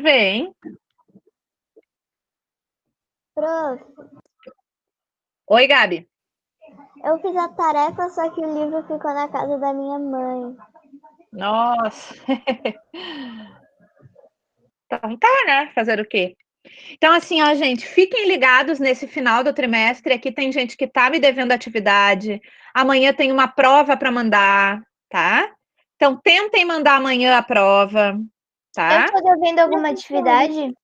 ver, hein? Prof, Oi, Gabi. eu fiz a tarefa, só que o livro ficou na casa da minha mãe. Nossa. Então tá, né? Fazer o quê? Então, assim, ó, gente, fiquem ligados nesse final do trimestre. Aqui tem gente que tá me devendo atividade. Amanhã tem uma prova para mandar, tá? Então, tentem mandar amanhã a prova, tá? Eu tô devendo alguma atividade?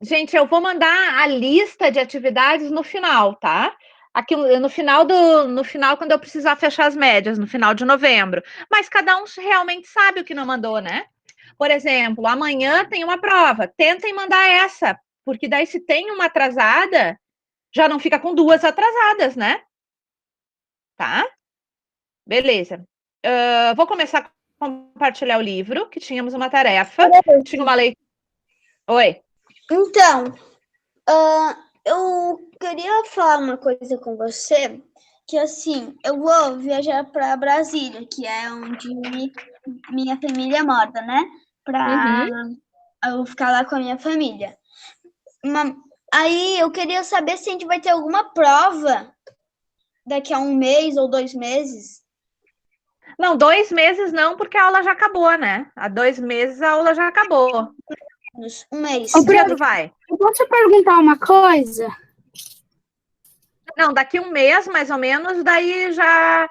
Gente, eu vou mandar a lista de atividades no final, tá? Aqui no final quando eu precisar fechar as médias, no final de novembro. Mas cada um realmente sabe o que não mandou, né? Por exemplo, amanhã tem uma prova. Tentem mandar essa, porque daí se tem uma atrasada, já não fica com duas atrasadas, né? Tá? Beleza. Vou começar a compartilhar o livro, que tínhamos uma tarefa. Tinha uma lei. Oi. Então, eu queria falar uma coisa com você, que assim, eu vou viajar para Brasília, que é onde minha família mora, né? Para eu ficar lá com a minha família. Aí eu queria saber se a gente vai ter alguma prova daqui a um mês ou 2 meses. Não, 2 meses não, porque a aula já acabou, né? Há 2 meses a aula já acabou. Um mês. Que dia tu vai? Eu posso perguntar uma coisa? Não, daqui um mês, mais ou menos, daí já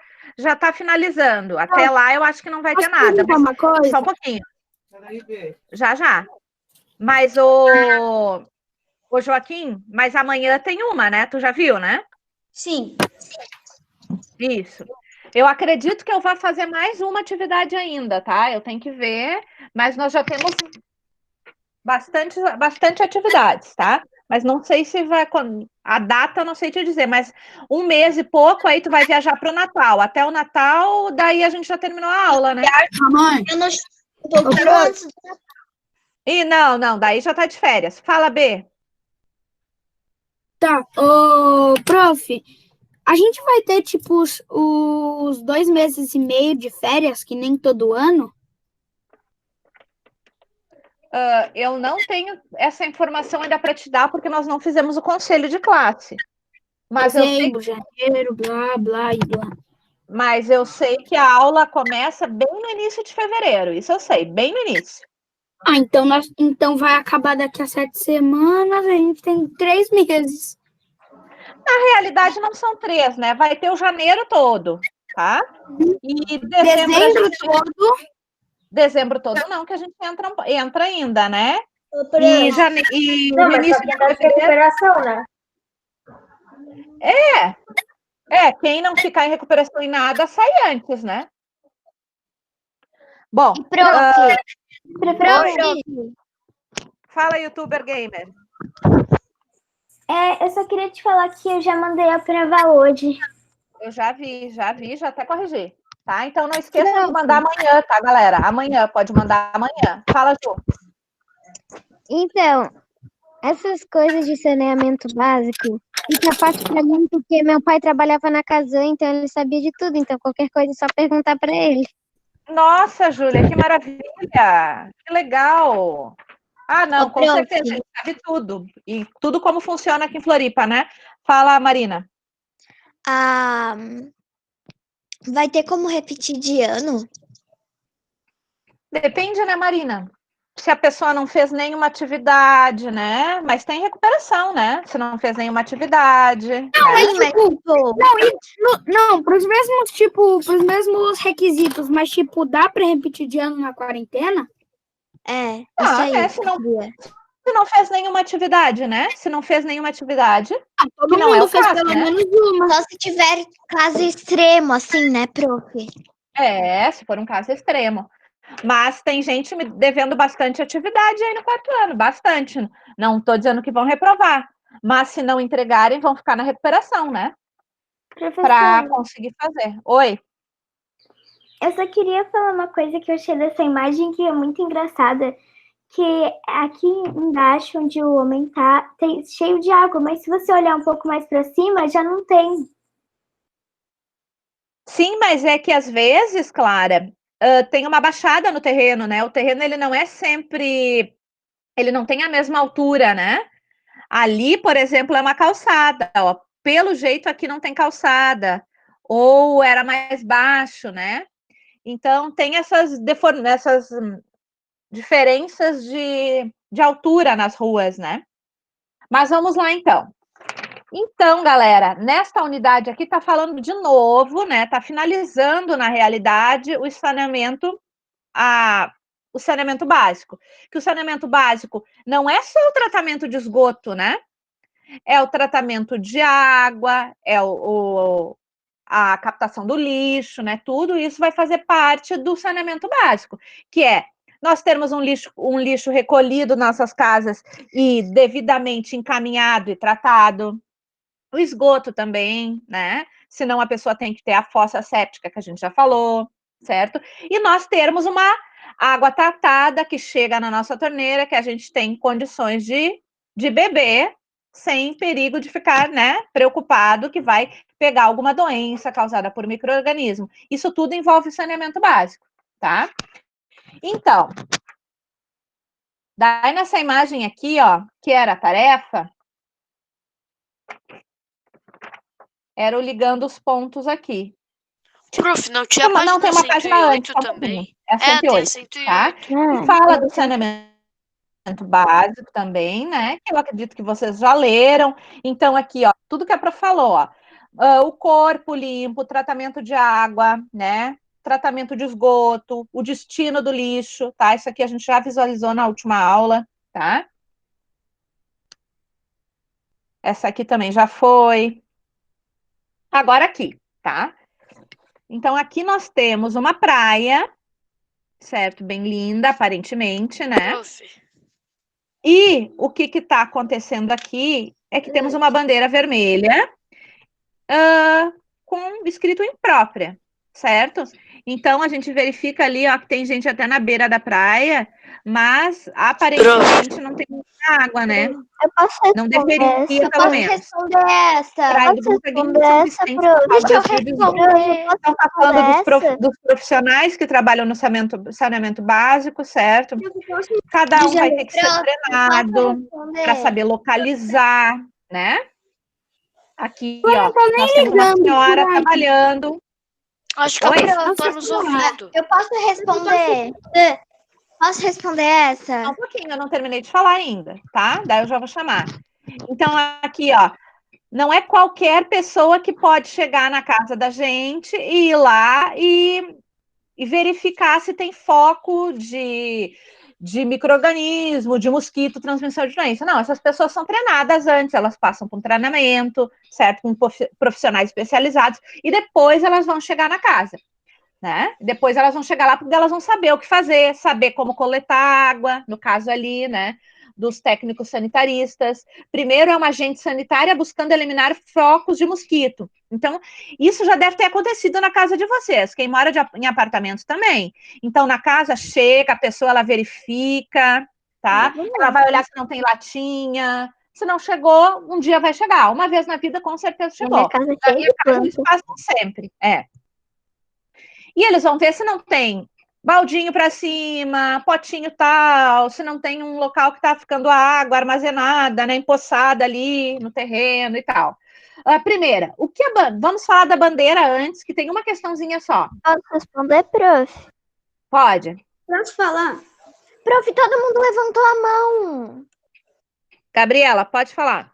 tá finalizando. Até lá eu acho que não vai ter nada. Perguntar uma coisa? Só um pouquinho. Já. Mas o Joaquim, mas amanhã tem uma, né? Tu já viu, né? Sim. Isso. Eu acredito que eu vou fazer mais uma atividade ainda, tá? Eu tenho que ver, mas nós já temos bastante atividades, tá? Mas não sei se vai. A data eu não sei te dizer, mas um mês e pouco aí tu vai viajar para o Natal. Até o Natal, daí a gente já terminou a aula, né? Mamãe. Eu não estou antes do Natal. E não, daí já tá de férias. Fala, B. Tá. Ô, prof, a gente vai ter, tipo, os 2 meses e meio de férias, que nem todo ano? Eu não tenho essa informação ainda para te dar, porque nós não fizemos o conselho de classe. Mas Dezembro, janeiro, blá, blá e blá. Mas eu sei que a aula começa bem no início de fevereiro. Isso eu sei, bem no início. Ah, então vai acabar daqui a 7 semanas, a gente tem 3 meses. Na realidade, não são 3, né? Vai ter o janeiro todo, tá? E Dezembro todo. Dezembro todo não, que a gente entra ainda, né? E Não, no mas início só de que é da fevereiro. recuperação, né? Quem não ficar em recuperação em nada, sai antes, né? Bom, Prof, fala, youtuber gamer. eu só queria te falar que eu já mandei a prova hoje. Eu já vi, já até corrigi. Tá? Então não esqueçam de mandar amanhã, tá, galera? Amanhã, pode mandar amanhã. Fala, Ju. Então, essas coisas de saneamento básico fica fácil para mim porque meu pai trabalhava na Casan, então ele sabia de tudo. Então, qualquer coisa é só perguntar para ele. Nossa, Júlia, que maravilha! Que legal! Ah, não, com certeza, ele sabe tudo. E tudo como funciona aqui em Floripa, né? Fala, Marina. Vai ter como repetir de ano? Depende, né, Marina? Se a pessoa não fez nenhuma atividade, né? Mas tem recuperação, né? Se não fez nenhuma atividade. Não, né? mas não, pros mesmos requisitos, mas tipo, dá para repetir de ano na quarentena? Isso aí. Se não fez nenhuma atividade, né? Se não fez nenhuma atividade, Todo que não é mundo o fez caso, pelo né? menos uma. Só se tiver caso extremo, assim, né, prof? Se for um caso extremo. Mas tem gente me devendo bastante atividade aí no 4º ano, bastante. Não estou dizendo que vão reprovar, mas se não entregarem, vão ficar na recuperação, né? Para conseguir fazer. Oi. Eu só queria falar uma coisa que eu achei dessa imagem que é muito engraçada, que aqui embaixo, onde o homem tá, tem cheio de água, mas se você olhar um pouco mais para cima, já não tem. Sim, mas é que às vezes, Clara, tem uma baixada no terreno, né? O terreno ele não é sempre ele não tem a mesma altura, né? Ali, por exemplo, é uma calçada, ó. Pelo jeito aqui não tem calçada, ou era mais baixo, né? Então tem essas diferenças de altura nas ruas, né? Mas vamos lá, então. Então, galera, nesta unidade aqui está falando de novo, né? Está finalizando, na realidade, o saneamento básico. Que o saneamento básico não é só o tratamento de esgoto, né? É o tratamento de água, é a captação do lixo, né? Tudo isso vai fazer parte do saneamento básico, que é nós termos um lixo recolhido nas nossas casas e devidamente encaminhado e tratado. O esgoto também, né? Senão a pessoa tem que ter a fossa séptica, que a gente já falou, certo? E nós termos uma água tratada que chega na nossa torneira, que a gente tem condições de beber sem perigo de ficar, né, preocupado que vai pegar alguma doença causada por micro-organismo. Isso tudo envolve saneamento básico, tá? Então, daí nessa imagem aqui, ó, que era a tarefa, era o ligando os pontos aqui. Prof, não tinha página Não, tem uma página 108 antes, também? é a 108, tem a tá? 108. Que fala do saneamento básico também, né? Que eu acredito que vocês já leram. Então, aqui, ó, tudo que a prof falou, ó. O corpo limpo, tratamento de água, né? Tratamento de esgoto, o destino do lixo, tá? Isso aqui a gente já visualizou na última aula, tá? Essa aqui também já foi. Agora aqui, tá? Então, aqui nós temos uma praia, certo? Bem linda, aparentemente, né? Prof, E o que está acontecendo aqui é que temos uma bandeira vermelha com escrito imprópria, certo? Então, a gente verifica ali, ó, que tem gente até na beira da praia, mas aparentemente não tem muita água, né? Eu posso Não responder deveria, essa? pelo menos. Responder essa? Praia do Posso Gonçaguinho, responder São essa, Vicente, Pro? São Deixa eu Paulo, responder. então, está falando dos profissionais que trabalham no saneamento básico, certo? Cada um vai ter que ser treinado para saber localizar, né? Aqui, ó, nós temos uma senhora trabalhando. acho que a Oi? prof não tá nos ouvindo. Eu posso responder? Posso responder essa? Só um pouquinho, eu não terminei de falar ainda, tá? Daí eu já vou chamar. Então, aqui, ó, não é qualquer pessoa que pode chegar na casa da gente e ir lá e verificar se tem foco de micro-organismo, de mosquito, transmissão de doença. Não, essas pessoas são treinadas antes, elas passam por um treinamento, certo? Com profissionais especializados, e depois elas vão chegar na casa, né? Depois elas vão chegar lá porque elas vão saber o que fazer, saber como coletar água, no caso ali, né? Dos técnicos sanitaristas. Primeiro é uma agente sanitária buscando eliminar focos de mosquito. Então, isso já deve ter acontecido na casa de vocês. Quem mora em apartamento também. Então, na casa, chega, a pessoa, ela verifica, tá? Ela vai olhar se não tem latinha. Se não chegou, um dia vai chegar. Uma vez na vida, com certeza chegou. Minha casa é Na cheia minha de casa, eles planta. passam sempre. E eles vão ver se não tem baldinho para cima, potinho tal, se não tem um local que está ficando água armazenada, né, empoçada ali no terreno e tal. Primeira, vamos falar da bandeira antes, que tem uma questãozinha só. Posso responder, prof? Pode. Posso falar? Prof, todo mundo levantou a mão. Gabriela, pode falar.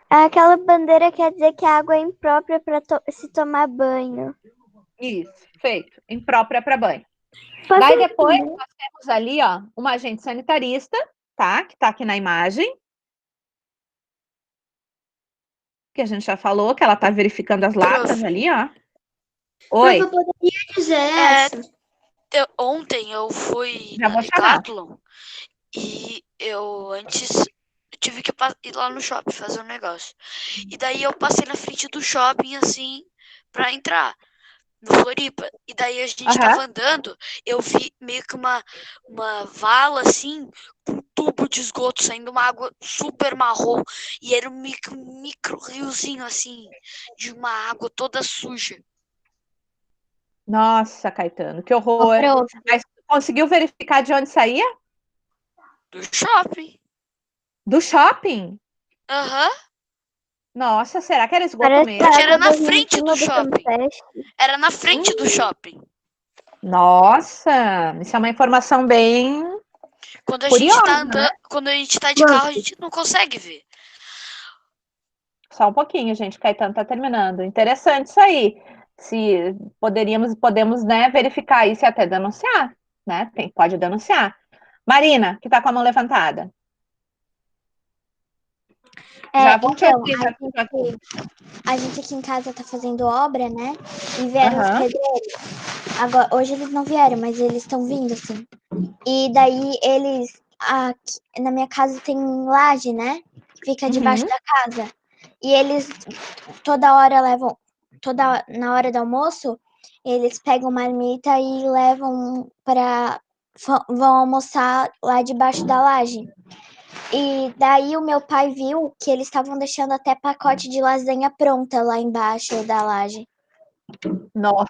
Aquela bandeira quer dizer que a água é imprópria para se tomar banho. Isso, feito. Imprópria para banho. Posso Daí depois nós temos ali, ó, uma agente sanitarista, tá? Que tá aqui na imagem. Que a gente já falou, que ela tá verificando as latas ali, ó. Oi. Eu poderia dizer essa. Ontem eu fui Já na vou chamar. Decathlon e eu antes tive que ir lá no shopping fazer um negócio. E daí eu passei na frente do shopping, assim, pra entrar no Floripa. E daí a gente tava andando, eu vi meio que uma vala, assim, com um tubo de esgoto saindo uma água super marrom. E era um micro riozinho, assim, de uma água toda suja. Nossa, Caetano, que horror. Mas conseguiu verificar de onde saía? Do shopping. Do shopping? Aham. Nossa, será que era esgoto Parece mesmo? Porque era água na do frente do Rio de shopping. Campeche. Era na frente do shopping. Nossa, isso é uma informação bem Quando a gente curiosa, tá né? andando, quando a gente tá de carro, a gente não consegue ver. Só um pouquinho, gente. Caetano tá terminando. Interessante isso aí. Se podemos, né, verificar isso e até denunciar, né? Pode denunciar. Marina, que tá com a mão levantada. Já vou te Então, ouvir, já tô aqui. a gente aqui em casa tá fazendo obra, né? E vieram os Aham. pedreiros. Agora, hoje eles não vieram, mas eles estão vindo, assim. E daí eles. Aqui, na minha casa tem laje, né? Que fica debaixo Uhum. da casa. E eles toda hora levam. Na hora do almoço, eles pegam marmita e levam para. Vão almoçar lá debaixo da laje. E daí o meu pai viu que eles estavam deixando até pacote de lasanha pronta lá embaixo da laje. Nossa.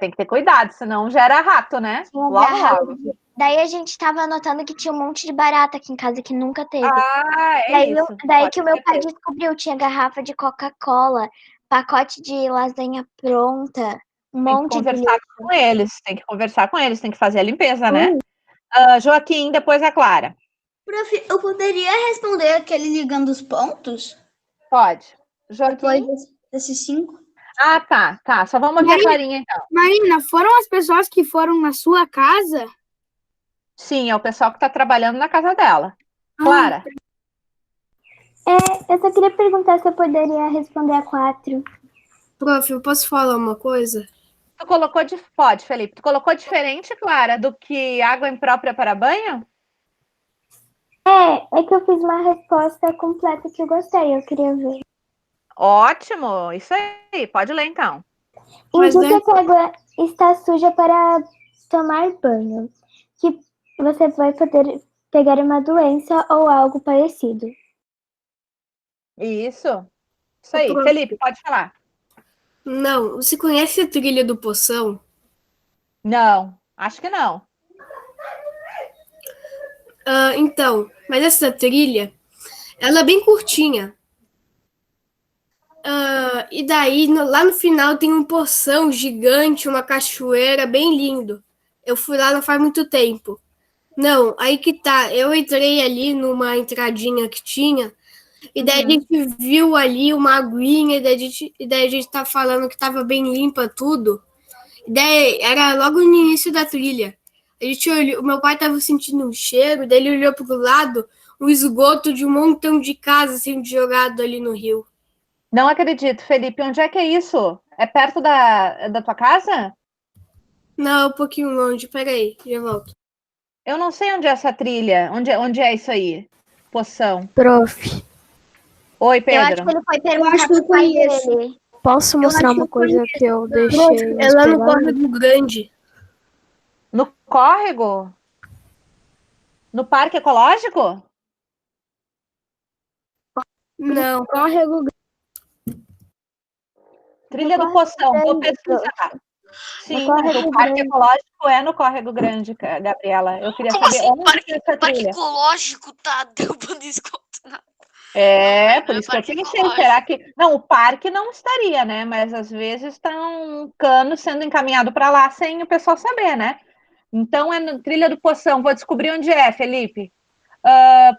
Tem que ter cuidado, senão gera rato, né? Tinha Logo, garrafa logo. Daí a gente tava notando que tinha um monte de barata aqui em casa que nunca teve. Ah, é Daí, isso. daí Pode que o ter meu pai certeza. descobriu, tinha garrafa de Coca-Cola, pacote de lasanha pronta, um Tem que monte de conversar lixo. com eles, tem que fazer a limpeza, né? Joaquim, depois a Clara. Prof, eu poderia responder aquele ligando os pontos? Pode. Depois Joaquim? desses 5? Ah, tá. Só vamos ouvir a Clarinha, então. Marina, foram as pessoas que foram na sua casa? Sim, é o pessoal que está trabalhando na casa dela. Clara? Eu só queria perguntar se eu poderia responder a 4. Prof, eu posso falar uma coisa? Tu colocou Pode, Felipe. Tu colocou diferente, Clara, do que água imprópria para banho? É que eu fiz uma resposta completa que eu gostei, eu queria ver. Ótimo, isso aí. Pode ler, então. Mas Indica que a água está suja para tomar banho, que você vai poder pegar uma doença ou algo parecido. Isso aí. Prof, Felipe, pode falar. não, você conhece a trilha do Poção? Não, acho que não. Então, mas essa trilha, ela é bem curtinha. E daí, lá no final, tem um poção gigante, uma cachoeira bem lindo. Eu fui lá não faz muito tempo. Não, aí que tá. Eu entrei ali numa entradinha que tinha, e daí a gente viu ali uma aguinha, e daí a gente tá falando que tava bem limpa tudo. E daí era logo no início da trilha. A gente olhou, meu pai tava sentindo um cheiro, daí ele olhou pro lado, um esgoto de um montão de casa sendo jogado ali no rio. Não acredito, Felipe. Onde é que é isso? É perto da tua casa? Não, um pouquinho longe, peraí, já volto. Eu não sei onde é essa trilha. Onde é isso aí? Poção. Prof, Oi, Eu acho Pedro. que ele foi perguntar acho que eu pro pai conheço. dele. posso mostrar uma coisa que eu deixei É lá no esperando? Córrego Grande. No córrego? No parque ecológico? Não, Córrego Trilha do Córrego Poção. Vou Grande, pesquisar. Sim, Córrego mas o parque Grande. ecológico é no Córrego Grande, Gabriela. Eu queria Como saber assim? onde que é essa Parque trilha. ecológico tá derrubando esgoto. Não, Por não é isso que eu parque pensei, ecológico. será que... Não, o parque não estaria, né? Mas às vezes está um cano sendo encaminhado para lá sem o pessoal saber, né? Então é no Trilha do Poção. Vou descobrir onde é, Felipe.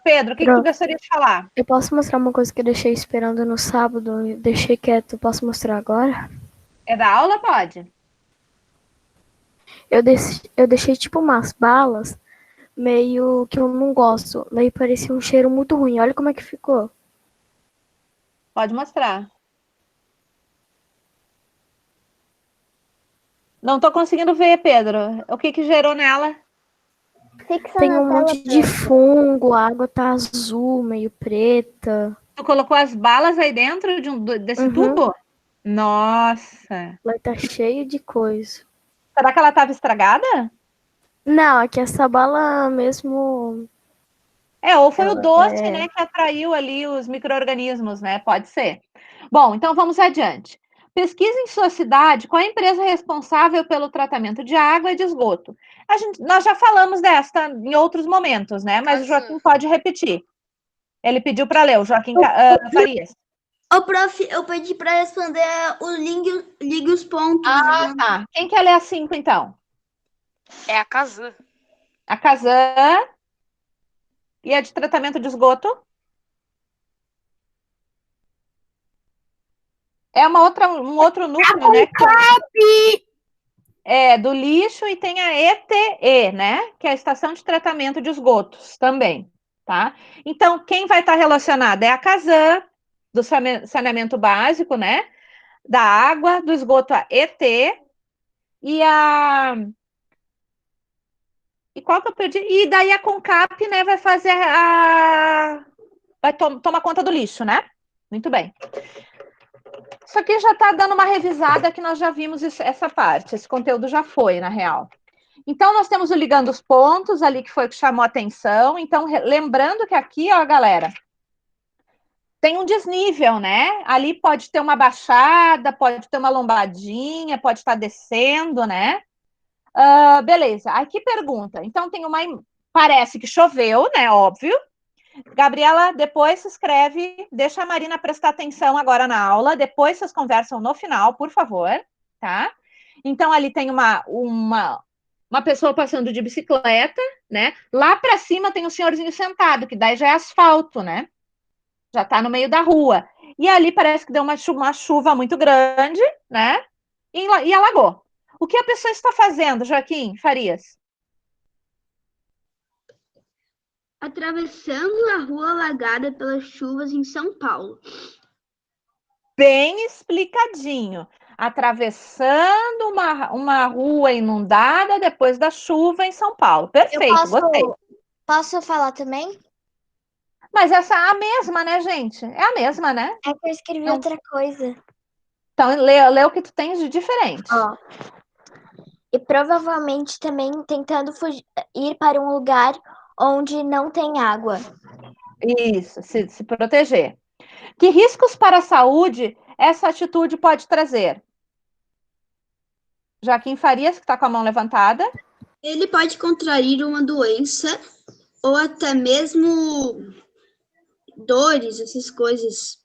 Pedro, o que tu Prof, gostaria de falar? eu posso mostrar uma coisa que eu deixei esperando no sábado e deixei quieto. Posso mostrar agora? É da aula? Pode. Eu deixei tipo umas balas meio que eu não gosto. Daí parecia um cheiro muito ruim. Olha como é que ficou. Pode mostrar. Não estou conseguindo ver, Pedro. O que gerou nela? Fixa Tem na um tela, monte de prof. fungo, a água tá azul, meio preta. Tu colocou as balas aí dentro desse tubo? Nossa. Vai tá cheio de coisa. Será que ela estava estragada? Não, é que essa bala mesmo. Ou foi o doce, é- né, que atraiu ali os micro-organismos, né? Pode ser. Bom, então vamos adiante. Pesquise em sua cidade qual a empresa responsável pelo tratamento de água e de esgoto. Nós já falamos desta em outros momentos, né? Mas o Joaquim pode repetir. Ele pediu para ler, o Joaquim Farias. Ô, prof, eu pedi para responder o ligue os pontos. Ah, tá. Quem quer ler a 5, então? É a Kazan. A Kazan. E a de tratamento de esgoto? É um outro núcleo, né? É, do lixo, e tem a ETE, né? Que é a Estação de Tratamento de Esgotos também, tá? Então, quem vai estar relacionado é a Kazan, do saneamento básico, né? Da água, do esgoto a ET, e qual que eu perdi? E daí a CONCAP, né, vai fazer vai tomar conta do lixo, né? Muito bem. Isso aqui já está dando uma revisada, que nós já vimos essa parte. Esse conteúdo já foi, na real. Então, nós temos o ligando os pontos ali, que foi o que chamou a atenção. Então, lembrando que aqui, ó, galera, tem um desnível, né? Ali pode ter uma baixada, pode ter uma lombadinha, pode estar descendo, né? Beleza. Aqui pergunta. Então, tem uma... Parece que choveu, né? Óbvio. Gabriela, depois se escreve, deixa a Marina prestar atenção agora na aula, depois vocês conversam no final, por favor, tá? Então, ali tem uma pessoa passando de bicicleta, né? Lá para cima tem um senhorzinho sentado, que daí já é asfalto, né? Já tá no meio da rua. E ali parece que deu uma chuva muito grande, né? E alagou. O que a pessoa está fazendo, Joaquim Farias? Atravessando a rua alagada pelas chuvas em São Paulo. Bem explicadinho. Atravessando uma rua inundada depois da chuva em São Paulo. Perfeito, gostei. Posso falar também? Mas essa é a mesma, né, gente? É a mesma, né? É que eu escrevi outra coisa. Então, lê o que tu tens de diferente. Ó. E provavelmente também tentando ir para um lugar onde não tem água. Isso, se proteger. Que riscos para a saúde essa atitude pode trazer? Joaquim Farias, que está com a mão levantada. Ele pode contrair uma doença ou até mesmo dores, essas coisas.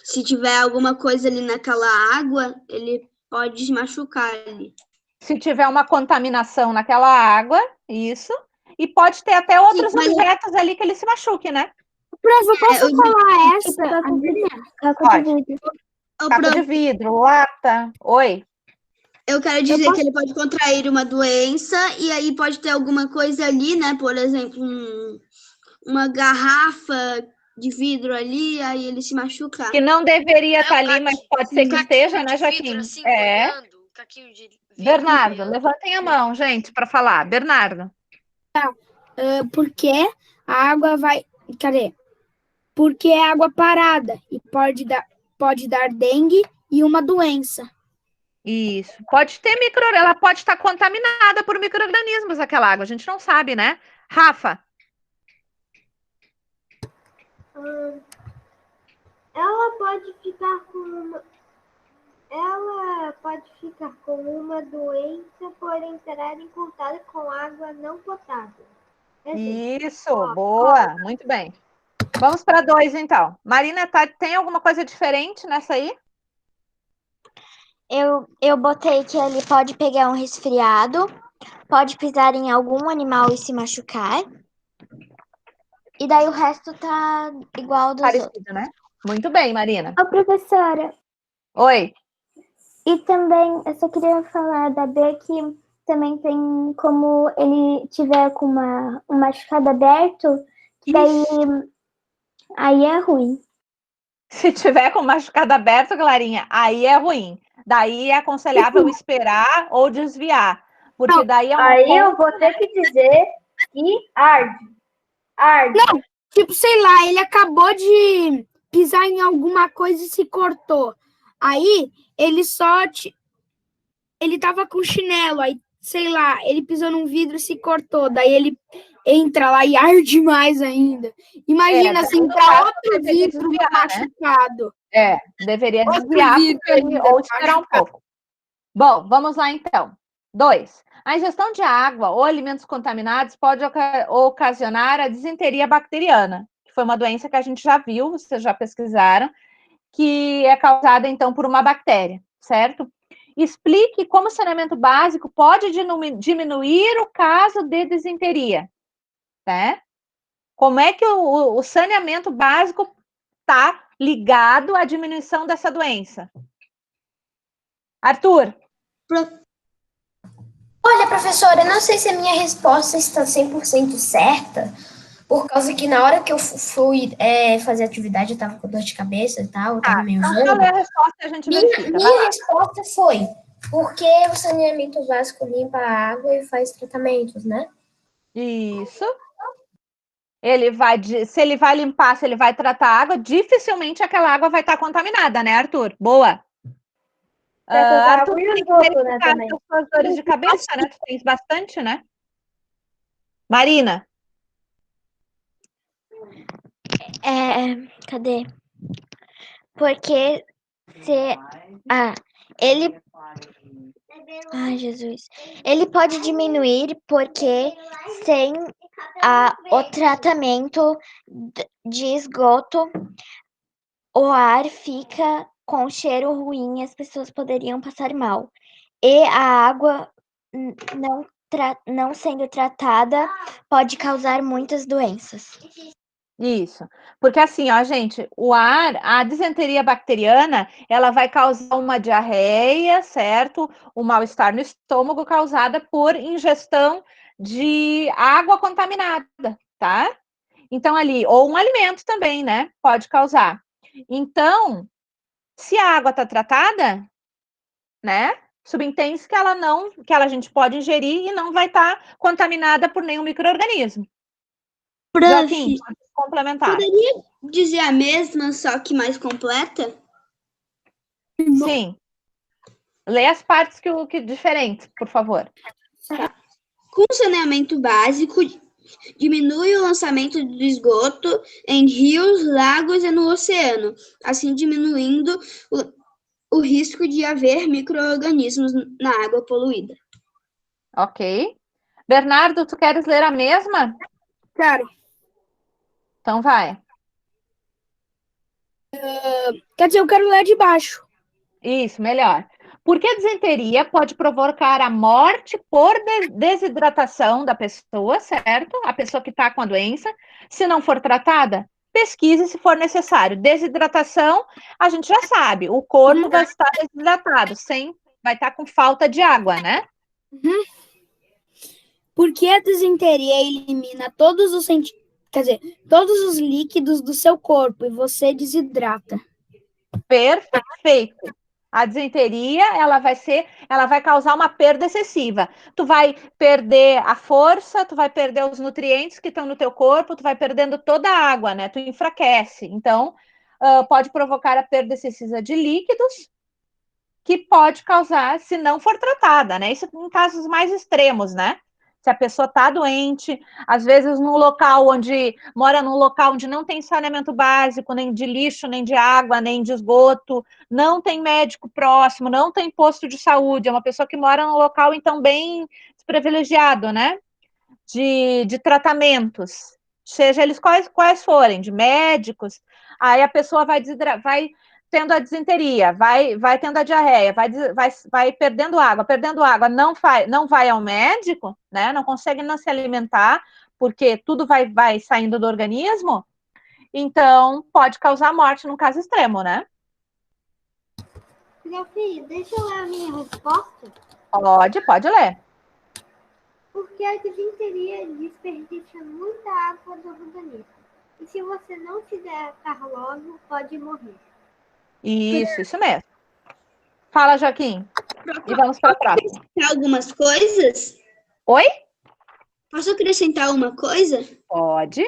Se tiver alguma coisa ali naquela água, ele pode se machucar ali. Se tiver uma contaminação naquela água, isso. E pode ter até outros objetos ali que ele se machuque, né? Prof, eu posso falar essa? Caco de vidro. Caco de vidro, lata. Oi. Eu quero dizer que ele pode contrair uma doença e aí pode ter alguma coisa ali, né? Por exemplo, uma garrafa de vidro ali, aí ele se machucar. Que não deveria estar ali, mas pode ser que esteja, né, Joaquim? Assim, Bernardo, levantem a mão, gente, para falar. Bernardo. Porque a água vai... Cadê? Porque é água parada e pode dar dengue e uma doença. Isso. Pode ter ela pode estar contaminada por micro-organismos, aquela água. A gente não sabe, né? Rafa. Ela pode ficar com uma doença por entrar em contato com água não potável. Isso, boa, muito bem. Vamos para 2, então. Marina, tem alguma coisa diferente nessa aí? Eu botei que ele pode pegar um resfriado, pode pisar em algum animal e se machucar. E daí o resto tá igual dos outros. Né? Muito bem, Marina. Ô, professora. Oi. E também, eu só queria falar da B que também tem como ele tiver com um machucado aberto, que daí aí é ruim. Se tiver com o machucado aberto, Clarinha, aí é ruim. Daí é aconselhável esperar ou desviar. Porque daí é um Aí eu vou ter que dizer que arde. Não, tipo, sei lá, ele acabou de pisar em alguma coisa e se cortou. Aí, ele ele tava com chinelo, aí, sei lá, ele pisou num vidro e se cortou. Daí ele entra lá e arde mais ainda. Imagina se entrar outro vidro machucado. Deveria Outra desviar vida ainda, ou esperar um pouco. Bom, vamos lá então. 2. A ingestão de água ou alimentos contaminados pode ocasionar a disenteria bacteriana, que foi uma doença que a gente já viu, vocês já pesquisaram, que é causada então por uma bactéria, certo? Explique como o saneamento básico pode diminuir o caso de disenteria, né? Como é que o saneamento básico está ligado à diminuição dessa doença? Arthur? Olha, professora, eu não sei se a minha resposta está 100% certa, por causa que na hora que eu fui fazer atividade, eu estava com dor de cabeça e tal, eu estava meio Então, zonza. qual é a resposta que a gente verifica? Minha resposta foi, porque o saneamento básico limpa a água e faz tratamentos, né? Isso. Se ele vai limpar, se ele vai tratar a água, dificilmente aquela água vai estar contaminada, né, Arthur? Boa. Arthur, água e o tem que esgoto, né, verificar também. as suas dores de cabeça, né? Tu tens bastante, né? Marina? Cadê? Porque se ele. Ai, Jesus. Ele pode diminuir porque sem o tratamento de esgoto, o ar fica com cheiro ruim e as pessoas poderiam passar mal. E a água não sendo tratada pode causar muitas doenças. Isso. Porque assim, ó, gente, a disenteria bacteriana, ela vai causar uma diarreia, certo? Um mal-estar no estômago causada por ingestão de água contaminada, tá? Então, ali, ou um alimento também, né? Pode causar. Então, se a água está tratada, né? Subentende-se que a gente pode ingerir e não vai estar contaminada por nenhum micro-organismo. Joaquim, pode complementar. Poderia dizer a mesma, só que mais completa? Sim. Lê as partes que diferentes, por favor. Com saneamento básico, diminui o lançamento do esgoto em rios, lagos e no oceano, assim diminuindo o risco de haver micro-organismos na água poluída. Ok. Bernardo, tu queres ler a mesma? Claro. Então vai. Quer dizer, eu quero ler de baixo. Isso, melhor. Porque a disenteria pode provocar a morte por desidratação da pessoa, certo? A pessoa que está com a doença. Se não for tratada, pesquise se for necessário. Desidratação, a gente já sabe. O corpo vai estar desidratado, vai estar com falta de água, né? Porque a disenteria elimina todos os todos os líquidos do seu corpo e você desidrata. Perfeito. A disenteria, ela vai causar uma perda excessiva. Tu vai perder a força, tu vai perder os nutrientes que estão no teu corpo, tu vai perdendo toda a água, né? Tu enfraquece. Então, pode provocar a perda excessiva de líquidos, que pode causar, se não for tratada, né? Isso em casos mais extremos, né? Se a pessoa está doente, às vezes mora num local onde não tem saneamento básico, nem de lixo, nem de água, nem de esgoto, não tem médico próximo, não tem posto de saúde, é uma pessoa que mora num local, então, bem desprivilegiado, né? De tratamentos, seja eles quais forem, de médicos, aí a pessoa vai tendo a disenteria, vai tendo a diarreia, vai perdendo água, não vai ao médico, né? Não consegue não se alimentar, porque tudo vai saindo do organismo, então pode causar morte num caso extremo, né? Filho, deixa eu ler a minha resposta. Pode ler. Porque a disenteria desperdiça muita água do organismo. E se você não hidratar logo, pode morrer. Isso mesmo. Fala, Joaquim. E vamos para a próxima. Algumas coisas? Oi? Posso acrescentar uma coisa? Pode.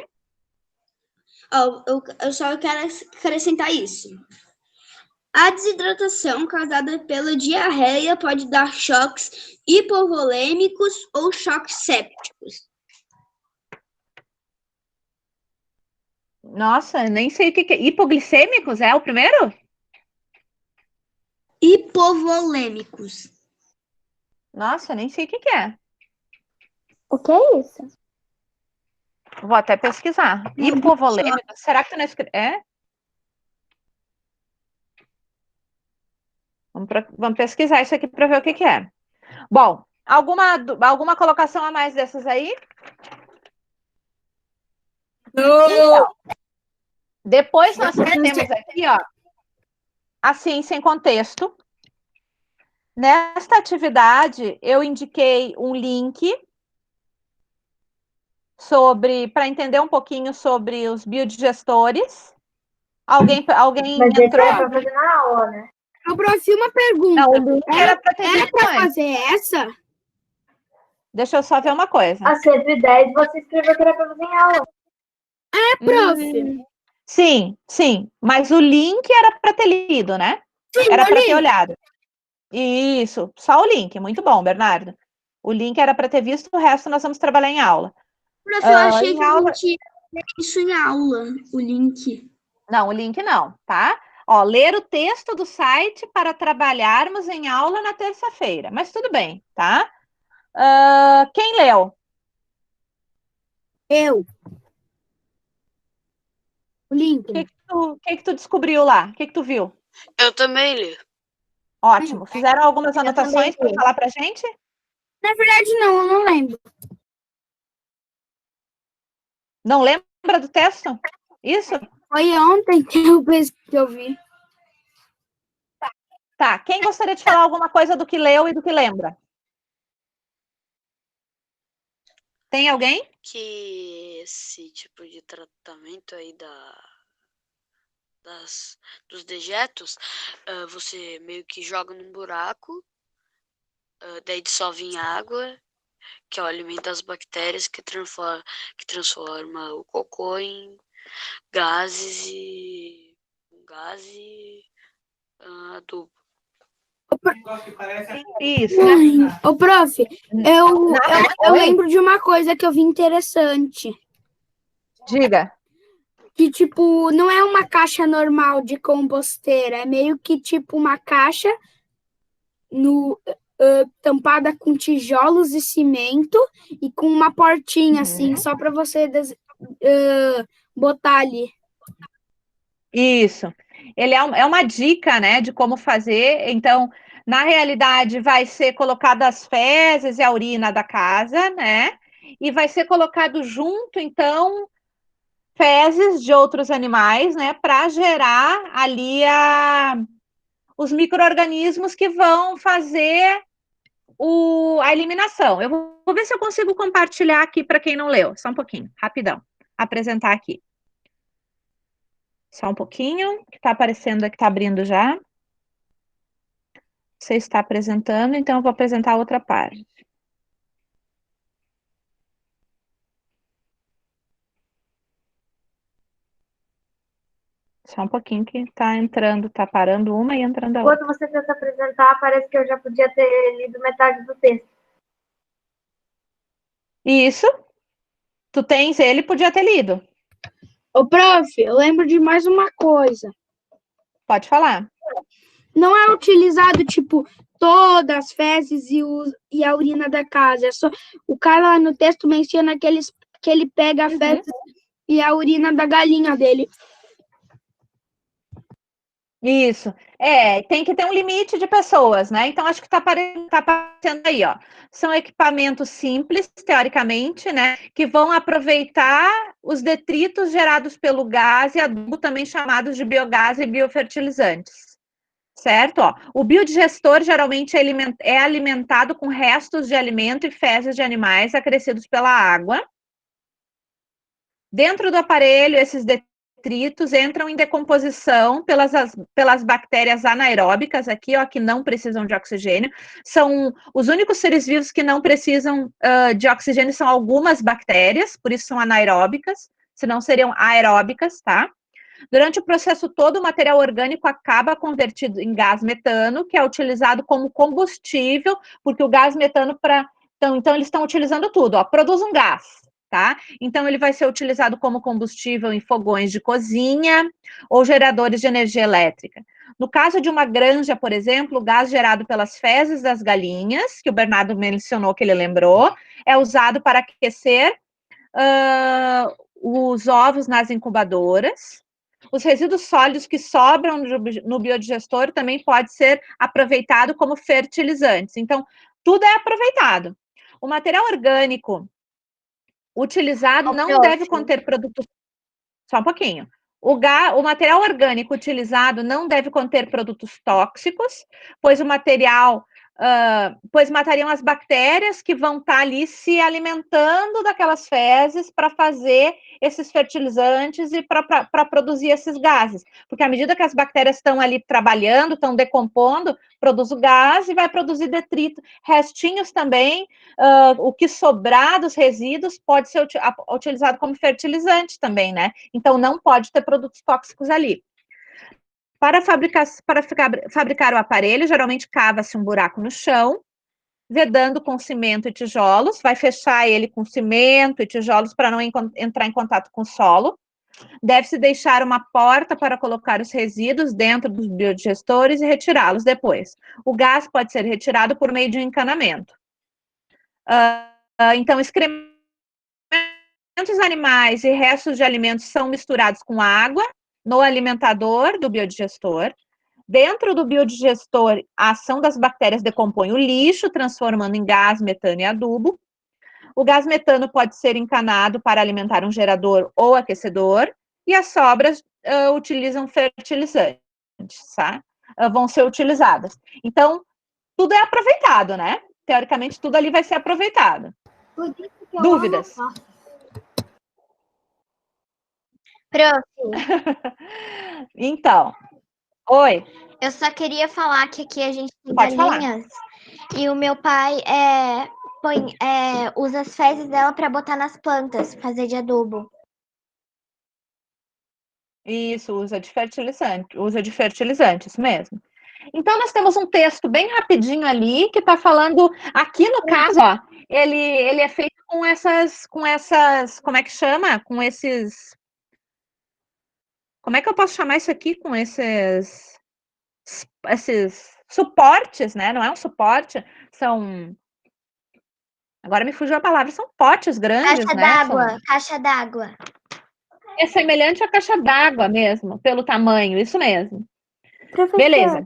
Eu só quero acrescentar isso. A desidratação causada pela diarreia pode dar choques hipovolêmicos ou choques sépticos. Nossa, nem sei o que é. Hipoglicêmicos é o primeiro? Hipovolêmicos. Nossa, eu nem sei o que é. O que é isso? Vou até pesquisar. Hipovolêmico. Será que tu não escreve? É? Vamos pesquisar isso aqui para ver o que é. Bom, alguma colocação a mais dessas aí? Então, depois nós temos aqui, ó, assim, sem contexto. Nesta atividade, eu indiquei um link para entender um pouquinho sobre os biodigestores. Alguém Mas esse entrou? é pra fazer na aula, né? Eu profi uma pergunta. Não, o link era para ter Era visto pra antes. fazer essa? Deixa eu só ver uma coisa. A 110 você escreveu que era pra fazer em aula. Prof. Sim, sim. Mas o link era para ter lido, né? Sim, Era eu para li. ter olhado. Isso, só o link. Muito bom, Bernardo. O link era para ter visto, o resto nós vamos trabalhar em aula. Prof, eu achei em que aula- a gente ia ver isso em aula, o link. Não, o link não, tá? Ó, ler o texto do site para trabalharmos em aula na terça-feira. Mas tudo bem, tá? Quem leu? Eu. O link. O que tu descobriu lá? O que tu viu? Eu também li. Ótimo. Fizeram algumas anotações para falar pra gente? Na verdade, não, eu não lembro. Não lembra do texto? Isso? Foi ontem que eu vi. Tá. Quem gostaria de falar alguma coisa do que leu e do que lembra? Tem alguém? Que esse tipo de tratamento aí dos dejetos, você meio que joga num buraco, daí dissolve em água, que é o alimento das bactérias que transforma o cocô em gases e adubo. Isso, né? Ô, prof, eu lembro de uma coisa que eu vi interessante. Diga. Que, tipo, não é uma caixa normal de composteira, é meio que, tipo, uma caixa tampada com tijolos e cimento e com uma portinha, assim, só para você botar ali. Isso. Ele é uma dica, né, de como fazer. Então, na realidade, vai ser colocado as fezes e a urina da casa, né? E vai ser colocado junto, então, fezes de outros animais, né, para gerar ali os micro-organismos que vão fazer a eliminação. Eu vou ver se eu consigo compartilhar aqui para quem não leu. Só um pouquinho, rapidão. Apresentar aqui. Só um pouquinho, que está aparecendo aqui, está abrindo já. Você está apresentando, então eu vou apresentar outra parte. Só um pouquinho que está entrando, está parando uma e entrando a outra. Enquanto você tenta apresentar, parece que eu já podia ter lido metade do texto. Isso. Tu tens ele, podia ter lido. Ô, prof, eu lembro de mais uma coisa. Pode falar. Não é utilizado, tipo, todas as fezes e a urina da casa. É só, o cara lá no texto menciona que ele pega a fezes e a urina da galinha dele. Isso. Tem que ter um limite de pessoas, né? Então, acho que tá aparecendo aí, ó. São equipamentos simples, teoricamente, né? Que vão aproveitar os detritos gerados pelo gás e adubo, também chamados de biogás e biofertilizantes. Certo? Ó, o biodigestor geralmente é alimentado com restos de alimento e fezes de animais acrescidos pela água. Dentro do aparelho, esses detritos entram em decomposição pelas bactérias anaeróbicas aqui, ó, que não precisam de oxigênio. São os únicos seres vivos que não precisam de oxigênio, são algumas bactérias, por isso são anaeróbicas, senão seriam aeróbicas, tá? Durante o processo todo, o material orgânico acaba convertido em gás metano, que é utilizado como combustível, porque o gás metano Então, eles estão utilizando tudo, ó, produz um gás, tá? Então, ele vai ser utilizado como combustível em fogões de cozinha ou geradores de energia elétrica. No caso de uma granja, por exemplo, o gás gerado pelas fezes das galinhas, que o Bernardo mencionou que ele lembrou, é usado para aquecer os ovos nas incubadoras. Os resíduos sólidos que sobram no biodigestor também pode ser aproveitado como fertilizantes. Então, tudo é aproveitado. O material orgânico utilizado não deve conter produtos... Só um pouquinho. O material orgânico utilizado não deve conter produtos tóxicos, pois matariam as bactérias que vão estar ali se alimentando daquelas fezes para fazer esses fertilizantes e para produzir esses gases. Porque à medida que as bactérias estão ali trabalhando, estão decompondo, produz o gás e vai produzir detrito. Restinhos também, o que sobrar dos resíduos pode ser utilizado como fertilizante também, né? Então, não pode ter produtos tóxicos ali. Para fabricar o aparelho, geralmente cava-se um buraco no chão, vedando com cimento e tijolos, vai fechar ele com cimento e tijolos para não entrar em contato com o solo. Deve-se deixar uma porta para colocar os resíduos dentro dos biodigestores e retirá-los depois. O gás pode ser retirado por meio de um encanamento. Então, excrementos animais e restos de alimentos são misturados com água no alimentador do biodigestor. Dentro do biodigestor, a ação das bactérias decompõe o lixo, transformando em gás, metano e adubo. O gás metano pode ser encanado para alimentar um gerador ou aquecedor, e as sobras utilizam fertilizantes, tá? Vão ser utilizadas. Então, tudo é aproveitado, né? Teoricamente, tudo ali vai ser aproveitado. Dúvidas? Prof. Então, oi. Eu só queria falar que aqui a gente tem Pode galinhas e o meu pai usa as fezes dela para botar nas plantas, fazer de adubo. Isso, usa de fertilizante, isso mesmo. Então, nós temos um texto bem rapidinho ali, que está falando, aqui no caso, ó, ele é feito com essas, como é que chama? Com esses, como é que eu posso chamar isso aqui? Com esses suportes, né? Não é um suporte, são, agora me fugiu a palavra, são potes grandes, Caixa né? d'água, caixa d'água. É semelhante à caixa d'água mesmo, pelo tamanho, isso mesmo. Professor, Beleza.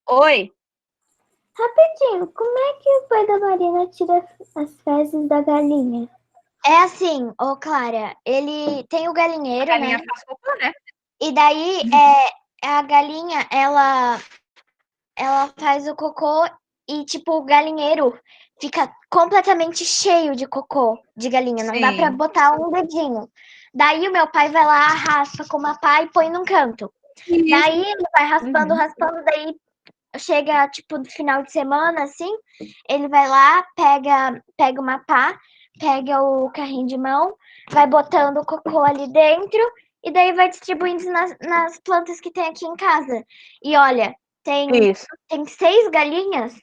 Oi. rapidinho, como é que o pai da Marina tira as fezes da galinha? É assim, ô Clara, ele tem o galinheiro, A galinha né? faz cocô, né? E daí a galinha, ela faz o cocô e, tipo, o galinheiro fica completamente cheio de cocô de galinha. Não dá pra Sim. botar um dedinho. Daí o meu pai vai lá, raspa com uma pá e põe num canto. Daí ele vai raspando, daí chega, tipo, no final de semana, assim, ele vai lá, pega uma pá, pega o carrinho de mão, vai botando o cocô ali dentro e daí vai distribuindo nas plantas que tem aqui em casa. E olha, tem 6 galinhas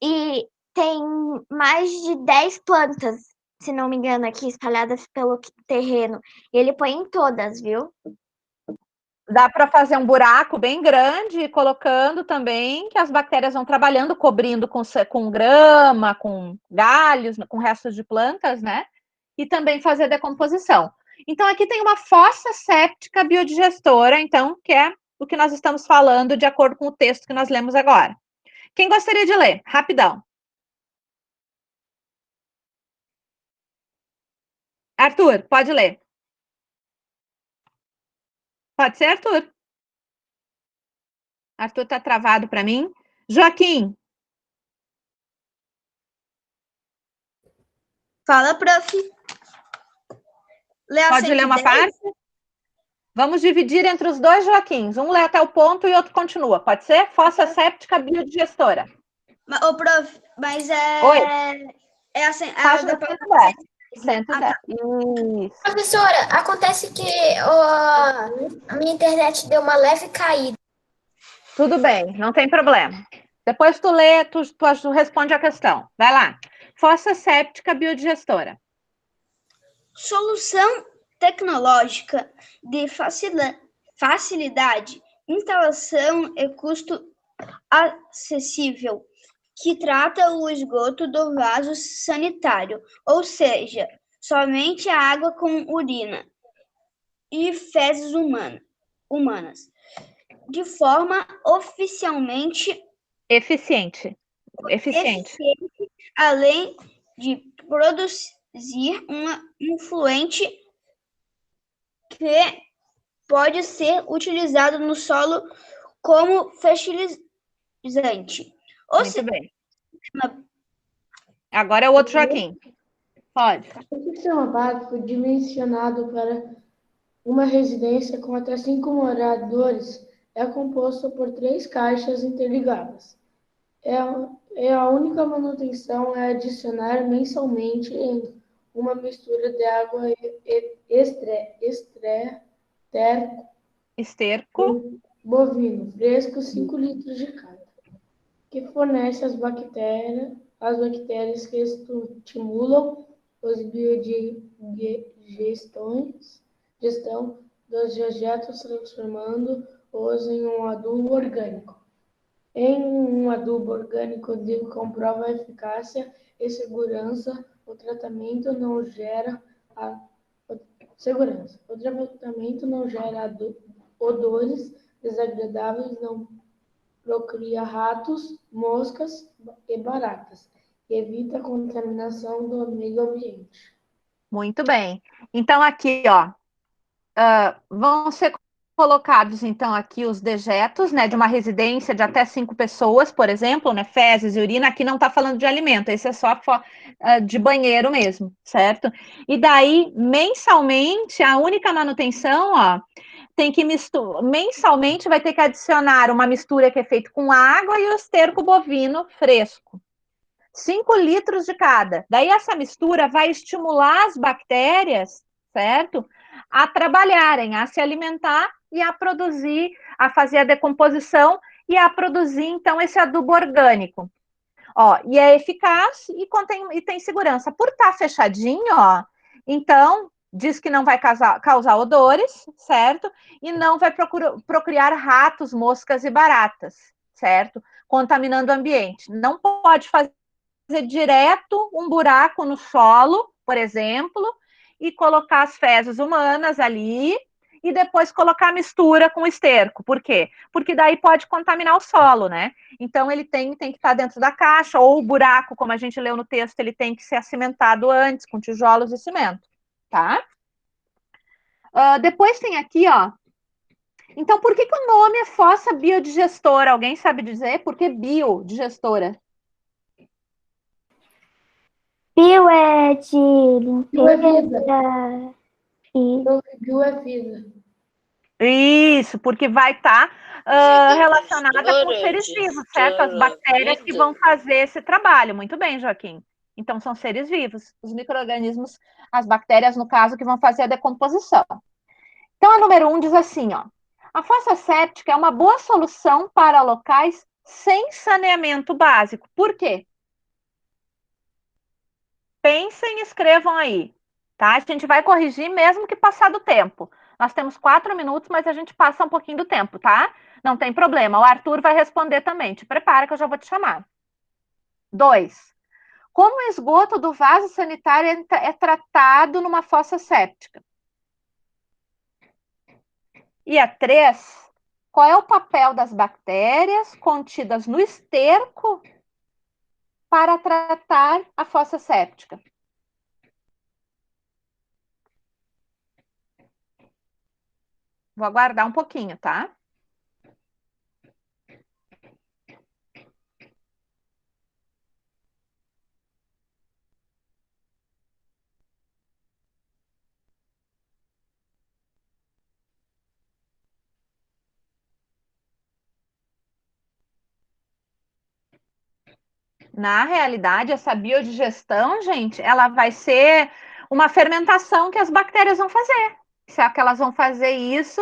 e tem mais de 10 plantas, se não me engano, aqui espalhadas pelo terreno. E ele põe em todas, viu? Dá para fazer um buraco bem grande e colocando também, que as bactérias vão trabalhando, cobrindo com grama, com galhos, com restos de plantas, né? E também fazer decomposição. Então, aqui tem uma fossa séptica biodigestora, então, que é o que nós estamos falando de acordo com o texto que nós lemos agora. Quem gostaria de ler? Rapidão. Arthur, pode ler. Pode ser, Arthur? Arthur está travado para mim. Joaquim. Fala, prof. Pode ler uma parte? Vamos dividir entre os dois Joaquins. Um lê até o ponto e outro continua. Pode ser? Fossa séptica biodigestora. Ô, prof, mas Oi. É assim... Página 110. Isso. Professora, acontece que a minha internet deu uma leve caída. Tudo bem, não tem problema. Depois tu lê, tu responde a questão. Vai lá. Fossa séptica biodigestora. Solução tecnológica de facilidade instalação e custo acessível, que trata o esgoto do vaso sanitário, ou seja, somente a água com urina e fezes humanas, de forma Eficiente. eficiente, além de produzir um efluente que pode ser utilizado no solo como fertilizante. Muito bem. Agora é o outro Joaquim. Pode. O sistema básico dimensionado para uma residência com até 5 moradores é composto por 3 caixas interligadas. A única manutenção é adicionar mensalmente em uma mistura de água e esterco bovino fresco, 5 litros de cada, que fornece as bactérias que estimulam os gestão dos dejetos, transformando-os em um adubo orgânico. Em um adubo orgânico de comprova eficácia e segurança, o tratamento não gera odores desagradáveis, não procria ratos, moscas e baratas, e evita a contaminação do meio ambiente. Muito bem. Então, aqui, ó, vão ser colocados, então, aqui os dejetos, né, de uma residência de até 5 pessoas, por exemplo, né, fezes e urina. Aqui não está falando de alimento, esse é só de banheiro mesmo, certo? E daí, mensalmente, a única manutenção, ó, tem que mensalmente vai ter que adicionar uma mistura que é feita com água e o esterco bovino fresco. 5 litros de cada. Daí essa mistura vai estimular as bactérias, certo? A trabalharem, a se alimentar e a produzir, a fazer a decomposição e a produzir, então, esse adubo orgânico. Ó, e é eficaz e tem segurança. Por estar fechadinho, ó, então, diz que não vai causar odores, certo? E não vai procriar ratos, moscas e baratas, certo? Contaminando o ambiente. Não pode fazer direto um buraco no solo, por exemplo, e colocar as fezes humanas ali e depois colocar a mistura com esterco. Por quê? Porque daí pode contaminar o solo, né? Então ele tem que estar dentro da caixa, ou o buraco, como a gente leu no texto, ele tem que ser acimentado antes, com tijolos e cimento, tá? Depois tem aqui, ó. Então, por que o nome é fossa biodigestora? Alguém sabe dizer? Por que biodigestora? Bio é de limpeza. Bio é vida. Isso, porque vai estar relacionada com seres vivos, certo? As bactérias que vão fazer esse trabalho. Muito bem, Joaquim. Então, são seres vivos, os micro-organismos, as bactérias, no caso, que vão fazer a decomposição. Então, a número 1 diz assim, ó. A fossa séptica é uma boa solução para locais sem saneamento básico. Por quê? Pensem e escrevam aí, tá? A gente vai corrigir mesmo que passar do tempo. Nós temos 4 minutos, mas a gente passa um pouquinho do tempo, tá? Não tem problema. O Arthur vai responder também. Te prepara que eu já vou te chamar. 2. Como o esgoto do vaso sanitário é tratado numa fossa séptica? E a 3. Qual é o papel das bactérias contidas no esterco para tratar a fossa séptica? Vou aguardar um pouquinho, tá? Na realidade, essa biodigestão, gente, ela vai ser uma fermentação que as bactérias vão fazer. Será que elas vão fazer isso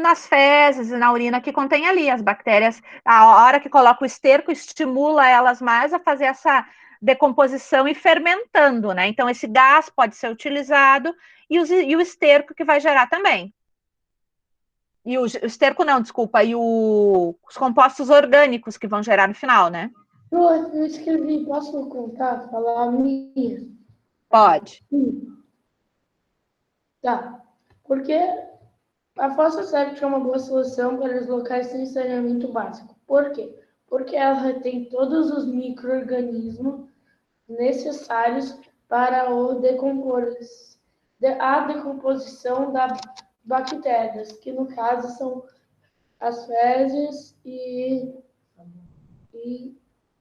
nas fezes e na urina que contém ali? As bactérias, a hora que coloca o esterco, estimula elas mais a fazer essa decomposição e fermentando, né? Então, esse gás pode ser utilizado e o esterco que vai gerar também. E o esterco não, desculpa, e os compostos orgânicos que vão gerar no final, né? Eu escrevi, posso contar, falar a minha? Pode. Tá. Porque a fossa séptica é uma boa solução para os locais sem saneamento básico. Por quê? Porque ela tem todos os micro-organismos necessários para a decomposição das bactérias, que no caso são as fezes e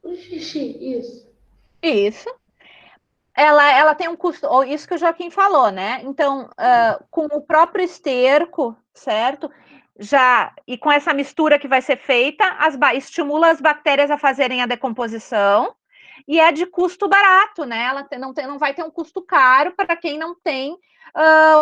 o xixi, isso. Isso. Ela tem um custo, ou isso que o Joaquim falou, né? Então, com o próprio esterco, certo? E com essa mistura que vai ser feita, estimula as bactérias a fazerem a decomposição, e é de custo barato, né? Ela não vai ter um custo caro para quem não tem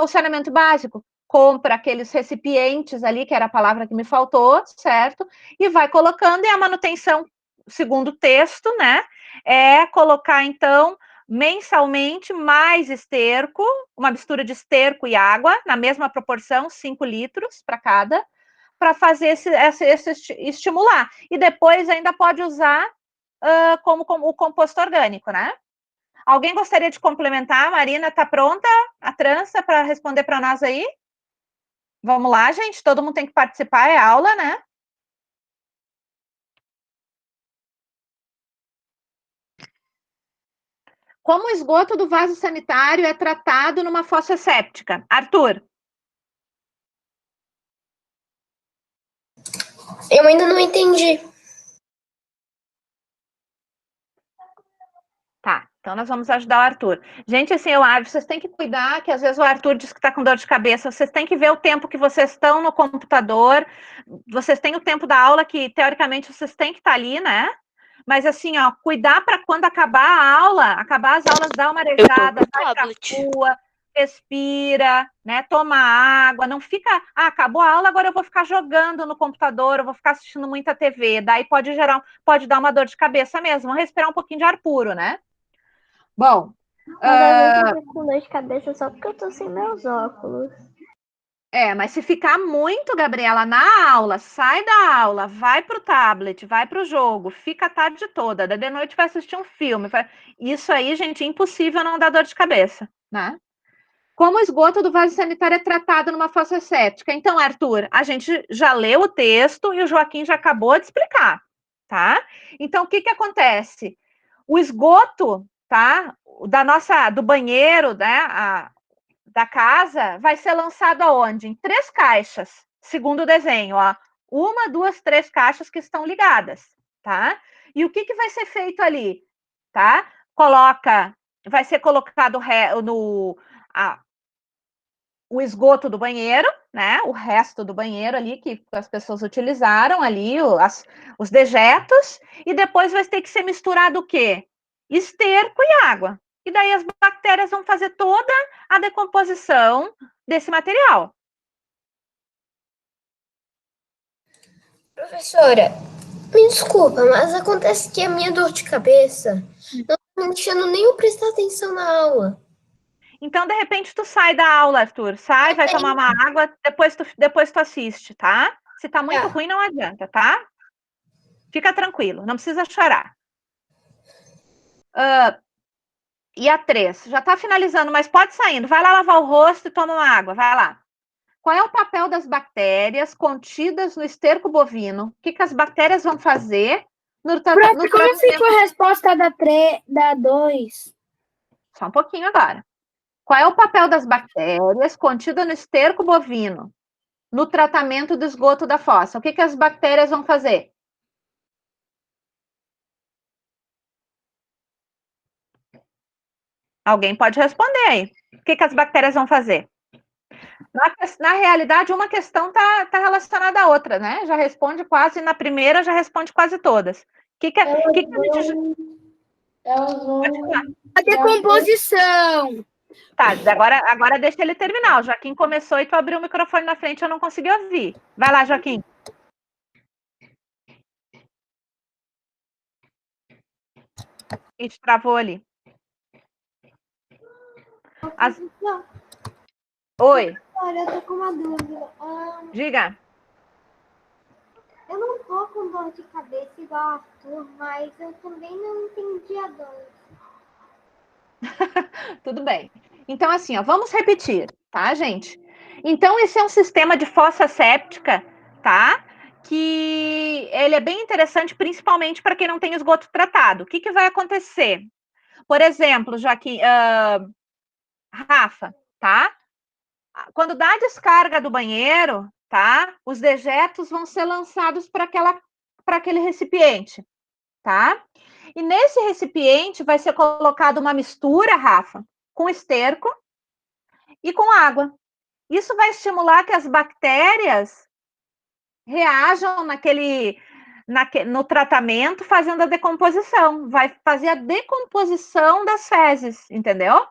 o saneamento básico. Compra aqueles recipientes ali, que era a palavra que me faltou, certo? E vai colocando, e a manutenção, segundo o texto, né? É colocar, então, mensalmente mais esterco, uma mistura de esterco e água, na mesma proporção, 5 litros para cada, para fazer esse estimular. E depois ainda pode usar como o composto orgânico, né? Alguém gostaria de complementar? Marina, está pronta a trança para responder para nós aí? Vamos lá, gente, todo mundo tem que participar, é aula, né? Como o esgoto do vaso sanitário é tratado numa fossa séptica? Arthur. Eu ainda não entendi. Tá, então nós vamos ajudar o Arthur. Gente, assim, vocês têm que cuidar, que às vezes o Arthur diz que está com dor de cabeça, vocês têm que ver o tempo que vocês estão no computador, vocês têm o tempo da aula que, teoricamente, vocês têm que estar ali, né? Mas, assim, ó, cuidar para quando acabar as aulas, dar uma arejada, vai pra rua, respira, né? Toma água, não fica, acabou a aula, agora eu vou ficar jogando no computador, eu vou ficar assistindo muita TV, daí pode dar uma dor de cabeça mesmo, vamos respirar um pouquinho de ar puro, né? Bom. Mas eu tô com dor de cabeça só porque eu tô sem meus óculos. Mas se ficar muito, Gabriela, na aula, sai da aula, vai pro tablet, vai pro jogo, fica a tarde toda, daí de noite vai assistir um filme. Isso aí, gente, é impossível não dar dor de cabeça, né? Como o esgoto do vaso sanitário é tratado numa fossa séptica? Então, Arthur, a gente já leu o texto e o Joaquim já acabou de explicar, tá? Então, o que acontece? O esgoto, tá? Do banheiro, né? Da casa, vai ser lançado aonde? Em 3 caixas, segundo o desenho, ó. 1, 2, 3 caixas que estão ligadas, tá? E o que vai ser feito ali, tá? Vai ser colocado o esgoto do banheiro, né? O resto do banheiro ali que as pessoas utilizaram ali, os dejetos, e depois vai ter que ser misturado o quê? Esterco e água. E daí as bactérias vão fazer toda a decomposição desse material. Professora, me desculpa, mas acontece que a minha dor de cabeça não tá me deixando nem eu prestar atenção na aula. Então, de repente, tu sai da aula, Arthur. Sai, vai tomar uma água, depois tu assiste, tá? Se tá muito ruim, não adianta, tá? Fica tranquilo, não precisa chorar. E a 3, já tá finalizando, mas pode saindo. Vai lá lavar o rosto e toma uma água, vai lá. Qual é o papel das bactérias contidas no esterco bovino? O que as bactérias vão fazer no tratamento? Como assim foi a resposta da 2? Só um pouquinho agora. Qual é o papel das bactérias contida no esterco bovino no tratamento do esgoto da fossa? O que as bactérias vão fazer? Alguém pode responder aí. O que as bactérias vão fazer? Na realidade, uma questão tá relacionada à outra, né? Já responde quase, na primeira já responde quase todas. Elas vão... A decomposição. Tá, agora deixa ele terminar. O Joaquim começou e tu abriu o microfone na frente, eu não consegui ouvir. Vai lá, Joaquim. E te travou ali. Oi. Olha, eu tô com uma dúvida. Diga. Eu não tô com dor de cabeça igual a Arthur, mas eu também não entendi a dor. Tudo bem. Então, assim, ó, vamos repetir, tá, gente? Então, esse é um sistema de fossa séptica, tá? Que ele é bem interessante, principalmente para quem não tem esgoto tratado. O que, que vai acontecer? Por exemplo, Joaquim, Rafa, tá? Quando dá a descarga do banheiro, tá? Os dejetos vão ser lançados para aquele recipiente, tá? E nesse recipiente vai ser colocada uma mistura, Rafa, com esterco e com água. Isso vai estimular que as bactérias reajam no tratamento, fazendo a decomposição. Vai fazer a decomposição das fezes, entendeu?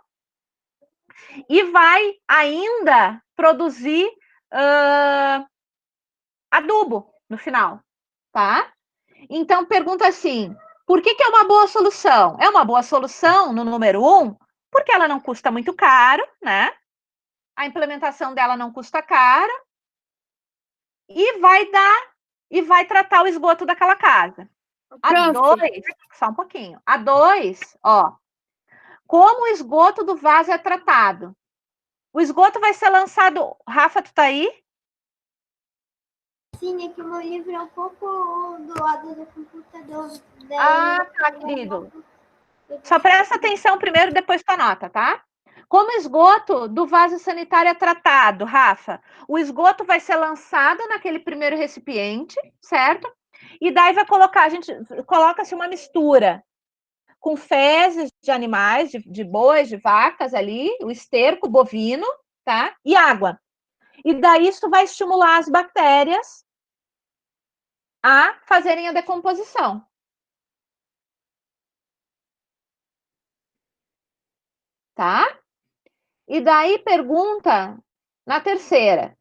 E vai ainda produzir adubo no final, tá? Então, pergunta assim, por que é uma boa solução? É uma boa solução no número 1, porque ela não custa muito caro, né? A implementação dela não custa caro e vai tratar o esgoto daquela casa. A 2, só um pouquinho. A 2, ó, como o esgoto do vaso é tratado? O esgoto vai ser lançado... Rafa, tu tá aí? Sim, é que o meu livro é um pouco do lado do computador. Ah, tá, querido. Só presta atenção primeiro, depois tu anota, tá? Como o esgoto do vaso sanitário é tratado, Rafa? O esgoto vai ser lançado naquele primeiro recipiente, certo? E daí coloca-se uma mistura com fezes de animais, de bois, de vacas ali, o esterco bovino, tá? E água. E daí isso vai estimular as bactérias a fazerem a decomposição. Tá? E daí pergunta na terceira,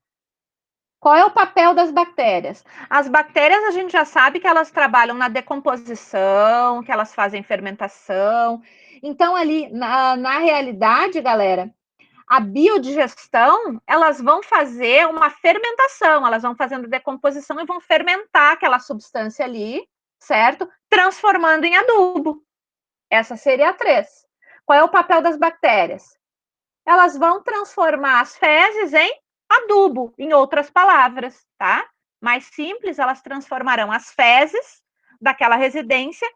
qual é o papel das bactérias? As bactérias a gente já sabe que elas trabalham na decomposição, que elas fazem fermentação. Então, ali, na realidade, galera, a biodigestão, elas vão fazer uma fermentação, elas vão fazendo decomposição e vão fermentar aquela substância ali, certo? Transformando em adubo. Essa seria a 3. Qual é o papel das bactérias? Elas vão transformar as fezes em adubo, em outras palavras, tá? Mais simples, elas transformarão as fezes daquela residência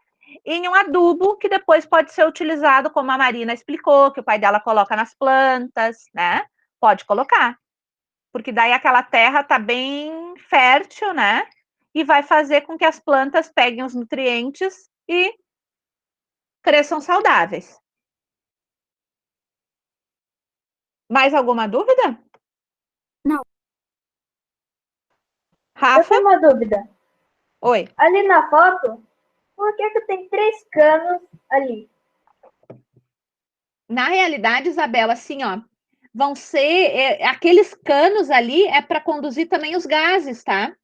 em um adubo que depois pode ser utilizado, como a Marina explicou, que o pai dela coloca nas plantas, né? Pode colocar, porque daí aquela terra tá bem fértil, né? E vai fazer com que as plantas peguem os nutrientes e cresçam saudáveis. Mais alguma dúvida? Não. Rafa? Eu tenho uma dúvida. Oi. Ali na foto, por que tem 3 canos ali? Na realidade, Isabel, assim, ó, vão ser aqueles canos ali é para conduzir também os gases, tá?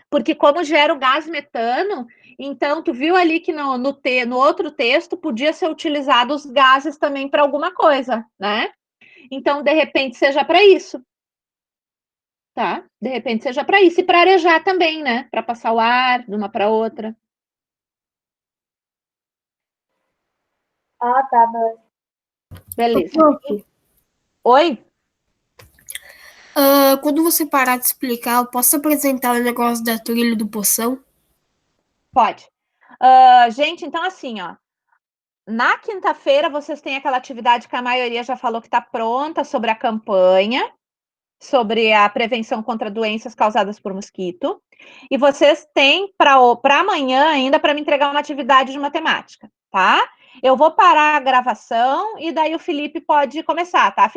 Porque como gera o gás metano, então tu viu ali que no outro texto podia ser utilizado os gases também para alguma coisa, né? Então, de repente, seja para isso. Tá? De repente seja para isso e para arejar também, né? Para passar o ar de uma para outra. Ah, tá. Beleza. Oi? Quando você parar de explicar, eu posso apresentar o negócio da trilha do Poção? Pode. Gente, então assim, ó. Na quinta-feira vocês têm aquela atividade que a maioria já falou que está pronta sobre a campanha, sobre a prevenção contra doenças causadas por mosquito. E vocês têm para amanhã ainda para me entregar uma atividade de matemática, tá? Eu vou parar a gravação e daí o Felipe pode começar, tá, Felipe?